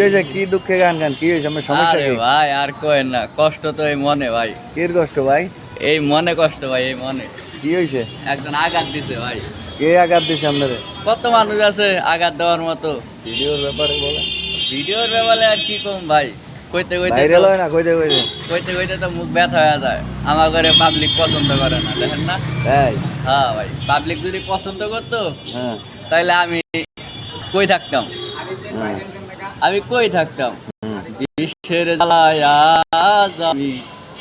হয়েছে? কি দুঃখে গান গান? কি হয়েছে? আমার সমস্যা আরে কি? ভাই আর কইেন না, কষ্ট তো এই মনে ভাই, কি কষ্ট ভাই? এই মনে কষ্ট ভাই, এই মনে। কি হয়েছে? একজন আঘাত দিছে ভাই। কে আঘাত দিছে আপনারে? কত মানুষ আছে আঘাত দেওয়ার মতো। ভিডিওর ব্যাপারে বলেন। ভিডিওর ব্যাপারে আর কি কম ভাই, কইতে কইতে ভাইরাল হয় না? কইতে কইতে কইতে কইতে তো মুখ ব্যথা হয়ে যায়। আমার ঘরে পাবলিক পছন্দ করে না, দেখেন না? তাই? হ্যাঁ ভাই, পাবলিক যদি পছন্দ করতো হ্যাঁ তাহলে আমি কই থাকতাম, হ্যাঁ আমি কই থাকতাম। হুম। বিশ্বের জ্বালায় আজ আমি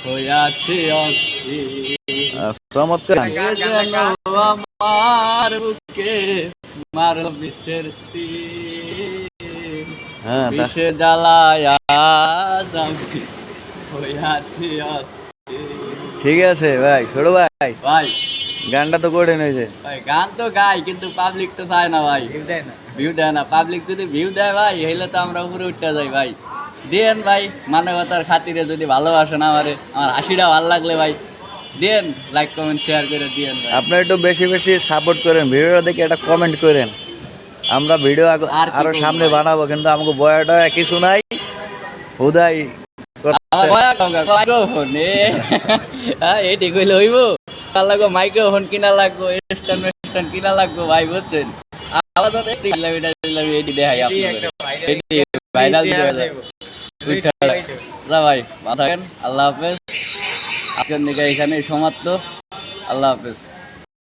হইয়াছি অস্থির। চমৎকার গান। এ যেন আমার বুকে মারো বিশ্বের তীর। হ্যাঁ বিশ্বের জ্বালায় আজ আমি হইয়াছি অস্থির। ঠিক আছে ভাই, ছোট ভাই, ভাই গানটা তো করে নিয়েছে। ভাই গান তো গাই, কিন্তু পাবলিক তো চায় না ভাই, ভিউ দেয় না। পাবলিক যদি ভিউ দেয় ভাই, হইলে তো আমরা উপরে উঠতে যাই ভাই। দেন ভাই, মানবতার খাতিরে যদি ভালোবাসেন আমারে, আমার হাসিটা ভালো লাগলে ভাই দেন, লাইক কমেন্ট শেয়ার করে দিয়েন ভাই। আপনি একটু বেশি বেশি সাপোর্ট করেন, ভিডিওটা দেখে একটা কমেন্ট করেন। আমরা ভিডিও আর কি আরো করবো সামনে ভাই? বানাবো, কিন্তু আমাকে বয়াটা কিছু নাই, হুদাই আমার ভয়া কাউকে মাইক্রোফোন এটি কইলে হইব? তার লাগো মাইক্রোফোন কিনা লাগবো, স্ট্যান্ড স্ট্যান্ড কিনা লাগবো ভাই, বুঝছেন? আবার তো এটি দেখাই আপনাদের, এটি ভাইরাল যা ভাই, মাথা আল্লাহ হাফেজ। আজকের দিকে এখানেই সমাপ্ত। আল্লাহ হাফেজ।